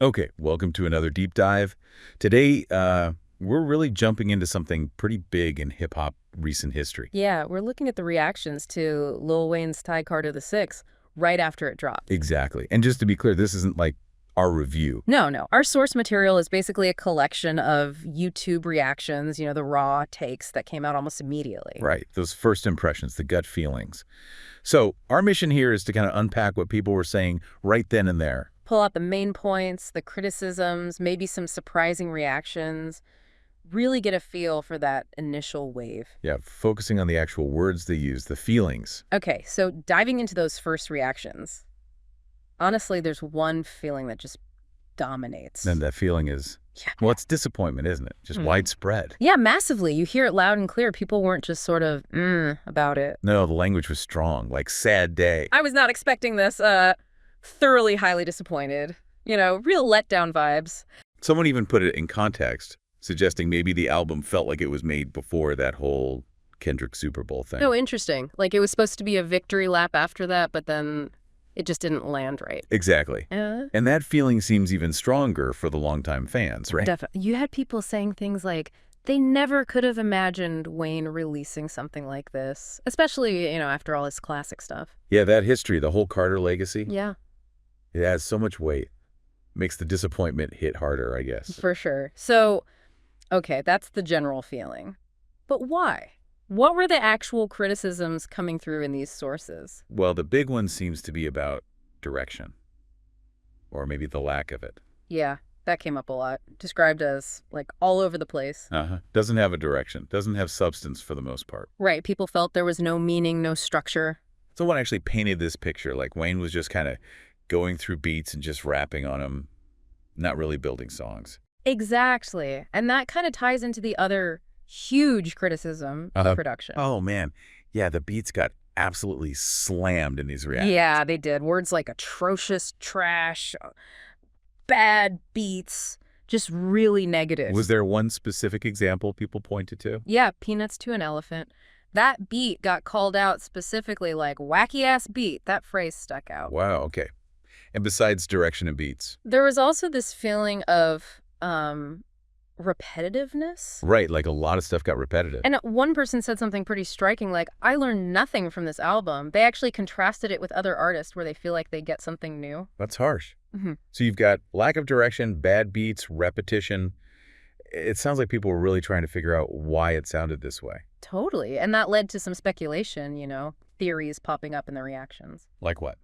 Okay, welcome to another deep dive. Today, we're really jumping into something pretty big in hip-hop recent history. Yeah, we're looking at the reactions to Lil Wayne's Ty Carter the right after it dropped. Exactly. And just to be clear, this isn't like our review. No. Our source material is basically a collection of YouTube reactions, the raw takes that came out almost immediately. Right. Those first impressions, the gut feelings. So our mission here is to kind of unpack what people were saying right then and there. Pull out the main points, the criticisms, maybe some surprising reactions. Really get a feel for that initial wave. Yeah, focusing on the actual words they use, the feelings. Okay, so diving into those first reactions. Honestly, there's one feeling that just dominates. And that feeling is, Yeah. well, it's disappointment, isn't it? Just widespread. Yeah, massively. You hear it loud and clear. People weren't just sort of about it. No, the language was strong, like sad day. I was not expecting this. Thoroughly highly disappointed. Real letdown vibes. Someone even put it in context, suggesting maybe the album felt like it was made before that whole Kendrick Super Bowl thing. Oh, interesting. Like it was supposed to be a victory lap after that, but then it just didn't land right. Exactly. And that feeling seems even stronger for the longtime fans, right? Definitely. You had people saying things like, they never could have imagined Wayne releasing something like this, especially, after all his classic stuff. Yeah, that history, the whole Carter legacy, Yeah. it has so much weight. Makes the disappointment hit harder, I guess. For sure. So, okay, that's the general feeling. But why? What were the actual criticisms coming through in these sources? Well, the big one seems to be about direction, or maybe the lack of it. Yeah, that came up a lot. Described as, like, all over the place. Doesn't have a direction, doesn't have substance for the most part. Right, people felt there was no meaning, no structure. Someone actually painted this picture, like Wayne was just kind of going through beats and just rapping on them, not really building songs. Exactly. And that kind of ties into the other huge criticism of production. Oh, man. Yeah, the beats got absolutely slammed in these reactions. Yeah, they did. Words like atrocious, trash, bad beats, just really negative. Was there one specific example people pointed to? Yeah, Peanuts to an Elephant. That beat got called out specifically like wacky-ass beat. That phrase stuck out. Wow, okay. And besides direction and beats? There was also this feeling of repetitiveness. Right, like a lot of stuff got repetitive. And one person said something pretty striking, like, I learned nothing from this album. They actually contrasted it with other artists where they feel like they get something new. That's harsh. Mm-hmm. So you've got lack of direction, bad beats, repetition. It sounds like people were really trying to figure out why it sounded this way. Totally. And that led to some speculation, theories popping up in the reactions. Like what?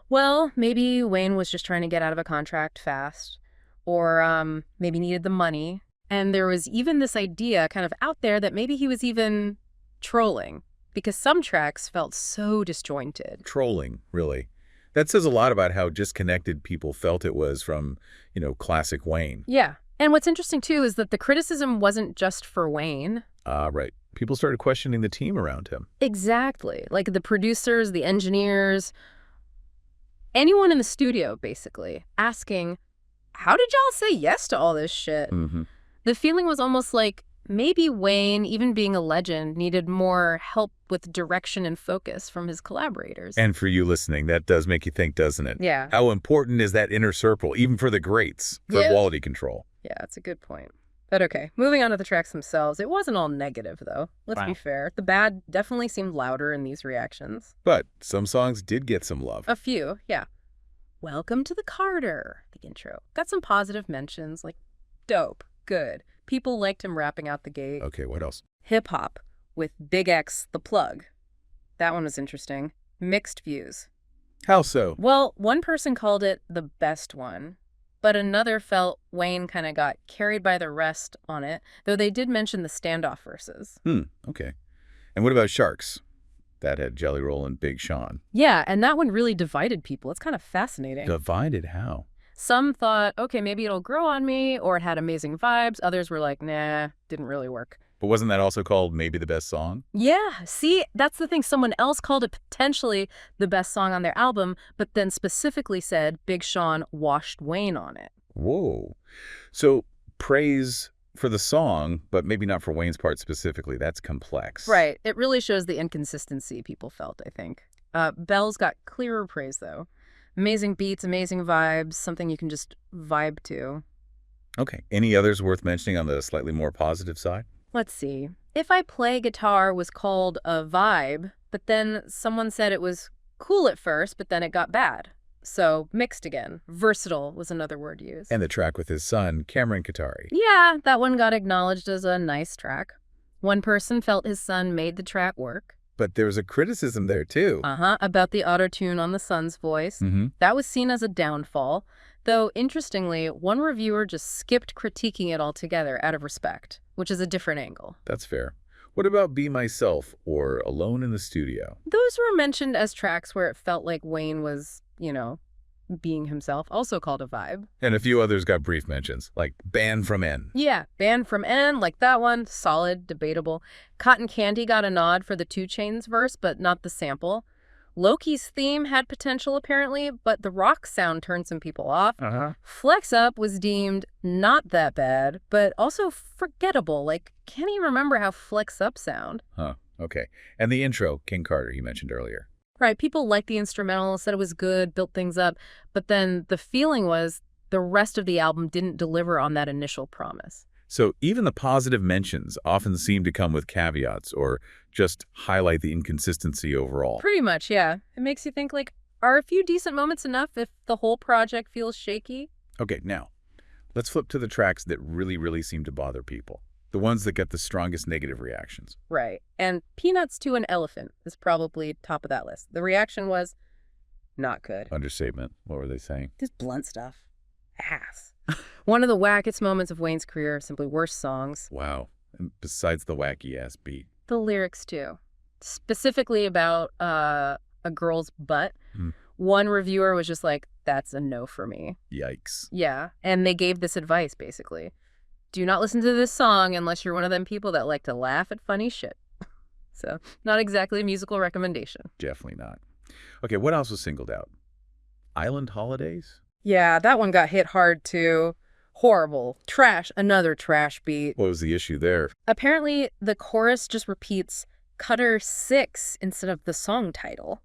Well, maybe Wayne was just trying to get out of a contract fast, or maybe needed the money. And there was even this idea kind of out there that maybe he was even trolling, because some tracks felt so disjointed. Trolling, really. That says a lot about how disconnected people felt it was from, classic Wayne. Yeah. And what's interesting, too, is that the criticism wasn't just for Wayne. Right. People started questioning the team around him. Exactly. Like the producers, the engineers, anyone in the studio, basically, asking, how did y'all say yes to all this shit? Mm-hmm. The feeling was almost like maybe Wayne, even being a legend, needed more help with direction and focus from his collaborators. And for you listening, that does make you think, doesn't it? Yeah. How important is that inner circle, even for the greats, for quality control? Yeah, that's a good point. But okay, moving on to the tracks themselves. It wasn't all negative, though. Let's be fair. The bad definitely seemed louder in these reactions. But some songs did get some love. A few, yeah. Welcome to the Carter, the intro. Got some positive mentions, like dope, good. People liked him rapping out the gate. Okay, what else? Hip hop with Big X, the plug. That one was interesting. Mixed views. How so? Well, one person called it the best one, but another felt Wayne kind of got carried by the rest on it, though they did mention the standoff verses. Okay. And what about Sharks? That had Jelly Roll and Big Sean. Yeah, and that one really divided people. It's kind of fascinating. Divided how? Some thought, okay, maybe it'll grow on me, or it had amazing vibes. Others were like, nah, didn't really work. But wasn't that also called maybe the best song? Yeah, see, that's the thing. Someone else called it potentially the best song on their album, but then specifically said Big Sean washed Wayne on it. Whoa. So praise for the song, but maybe not for Wayne's part specifically. That's complex. Right. It really shows the inconsistency people felt, I think. Bells got clearer praise, though. Amazing beats, amazing vibes, something you can just vibe to. Okay. Any others worth mentioning on the slightly more positive side? Let's see. If I Play Guitar was called a vibe, but then someone said it was cool at first, but then it got bad. So mixed again. Versatile was another word used. And the track with his son, Cameron Katari. Yeah, that one got acknowledged as a nice track. One person felt his son made the track work. But there was a criticism there, too. About the auto-tune on the son's voice. That was seen as a downfall. Though, interestingly, one reviewer just skipped critiquing it altogether out of respect, which is a different angle. That's fair. What about Be Myself or Alone in the Studio? Those were mentioned as tracks where it felt like Wayne was, being himself, also called a vibe. And a few others got brief mentions, like Banned from N. Yeah, Banned from N, like that one, solid, debatable. Cotton Candy got a nod for the 2 Chainz verse, but not the sample. Loki's theme had potential, apparently, but the rock sound turned some people off. Flex Up was deemed not that bad, but also forgettable. Like, can't even remember how Flex Up sound. Okay. And the intro, King Carter, you mentioned earlier. Right, people liked the instrumental, said it was good, built things up, but then the feeling was the rest of the album didn't deliver on that initial promise. So even the positive mentions often seem to come with caveats or just highlight the inconsistency overall. Pretty much, yeah. It makes you think, like, are a few decent moments enough if the whole project feels shaky? Okay, now, let's flip to the tracks that really, really seem to bother people. The ones that get the strongest negative reactions. Right. And Peanuts to an Elephant is probably top of that list. The reaction was not good. Understatement. What were they saying? Just blunt stuff. Ass. One of the wackest moments of Wayne's career, simply worst songs. Wow. And besides the wacky-ass beat. The lyrics, too. Specifically about a girl's butt. One reviewer was just like, that's a no for me. Yikes. Yeah. And they gave this advice, basically. Do not listen to this song unless you're one of them people that like to laugh at funny shit. So, not exactly a musical recommendation. Definitely not. Okay, what else was singled out? Island Holidays? Yeah, that one got hit hard, too. Horrible. Trash. Another trash beat. What was the issue there? Apparently, the chorus just repeats Cutter 6 instead of the song title.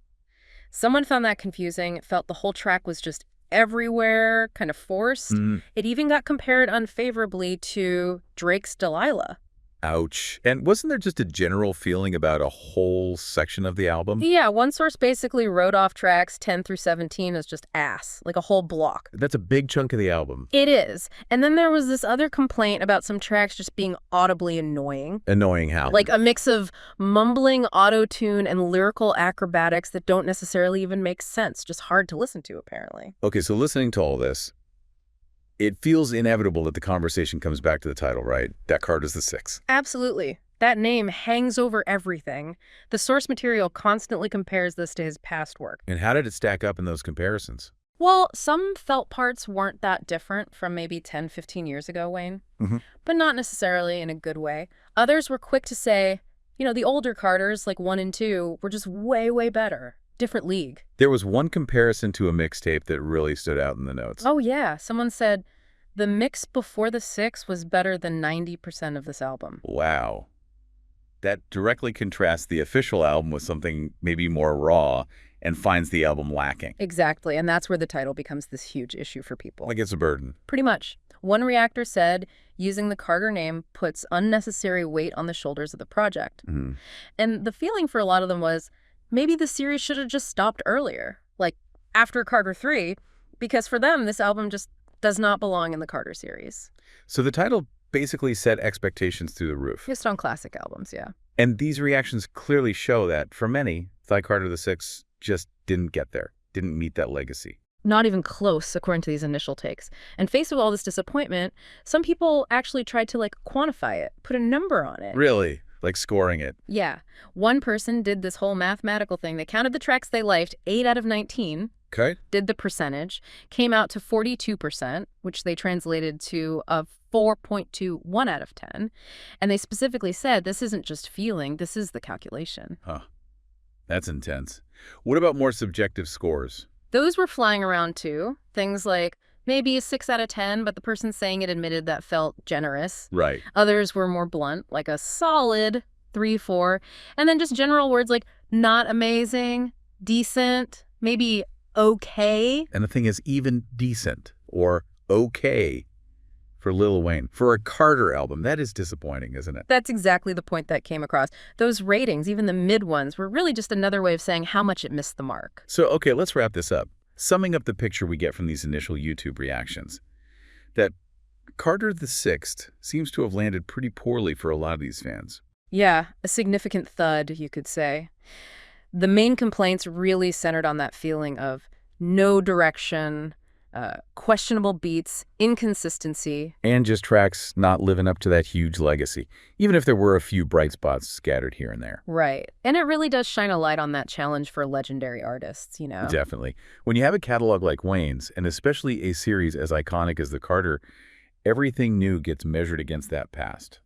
Someone found that confusing, felt the whole track was just everywhere, kind of forced. It even got compared unfavorably to Drake's Delilah. Ouch. And wasn't there just a general feeling about a whole section of the album? Yeah, one source basically wrote off tracks 10 through 17 as just ass, like a whole block. That's a big chunk of the album. It is. And then there was this other complaint about some tracks just being audibly annoying. Annoying how? Like a mix of mumbling auto-tune and lyrical acrobatics that don't necessarily even make sense. Just hard to listen to, apparently. Okay, so listening to all this, it feels inevitable that the conversation comes back to the title, right? That Carter's the 6. Absolutely. That name hangs over everything. The source material constantly compares this to his past work. And how did it stack up in those comparisons? Well, some felt parts weren't that different from maybe 10, 15 years ago, Wayne. But not necessarily in a good way. Others were quick to say, the older Carters, like 1 and 2, were just way, way better. Different league. There was one comparison to a mixtape that really stood out in the notes. Oh, yeah. Someone said, the mix before the 6 was better than 90% of this album. Wow. That directly contrasts the official album with something maybe more raw and finds the album lacking. Exactly. And that's where the title becomes this huge issue for people. Like it's a burden. Pretty much. One reactor said, using the Carter name puts unnecessary weight on the shoulders of the project. And the feeling for a lot of them was, maybe the series should have just stopped earlier, like after Carter 3, because for them, this album just does not belong in the Carter series. So the title basically set expectations through the roof. Just on classic albums, yeah. And these reactions clearly show that, for many, Thy Carter the 6 just didn't get there, didn't meet that legacy. Not even close, according to these initial takes. And faced with all this disappointment, some people actually tried to, quantify it, put a number on it. Really? Like scoring it? Yeah. One person did this whole mathematical thing. They counted the tracks they liked, 8 out of 19. Okay. Did the percentage, came out to 42%, which they translated to a 4.21 out of 10. And they specifically said, this isn't just feeling, this is the calculation. Huh. That's intense. What about more subjective scores? Those were flying around too. Things like maybe a 6 out of 10, but the person saying it admitted that felt generous. Right. Others were more blunt, like a solid 3, 4. And then just general words like not amazing, decent, maybe okay. And the thing is, even decent or okay for Lil Wayne. For a Carter album, that is disappointing, isn't it? That's exactly the point that came across. Those ratings, even the mid ones, were really just another way of saying how much it missed the mark. So, okay, let's wrap this up. Summing up the picture we get from these initial YouTube reactions, that Carter the Sixth seems to have landed pretty poorly for a lot of these fans. Yeah, a significant thud, you could say. The main complaints really centered on that feeling of no direction, questionable beats, inconsistency. And just tracks not living up to that huge legacy, even if there were a few bright spots scattered here and there. Right. And it really does shine a light on that challenge for legendary artists, you know? Definitely. When you have a catalog like Wayne's, and especially a series as iconic as the Carter, everything new gets measured against that past.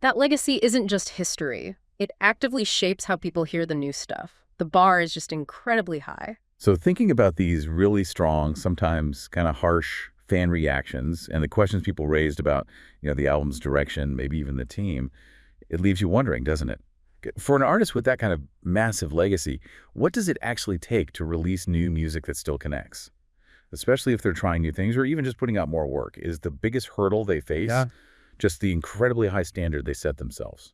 That legacy isn't just history. It actively shapes how people hear the new stuff. The bar is just incredibly high. So thinking about these really strong, sometimes kind of harsh fan reactions and the questions people raised about, the album's direction, maybe even the team, it leaves you wondering, doesn't it? For an artist with that kind of massive legacy, what does it actually take to release new music that still connects? Especially if they're trying new things or even just putting out more work. Is the biggest hurdle they face just the incredibly high standard they set themselves?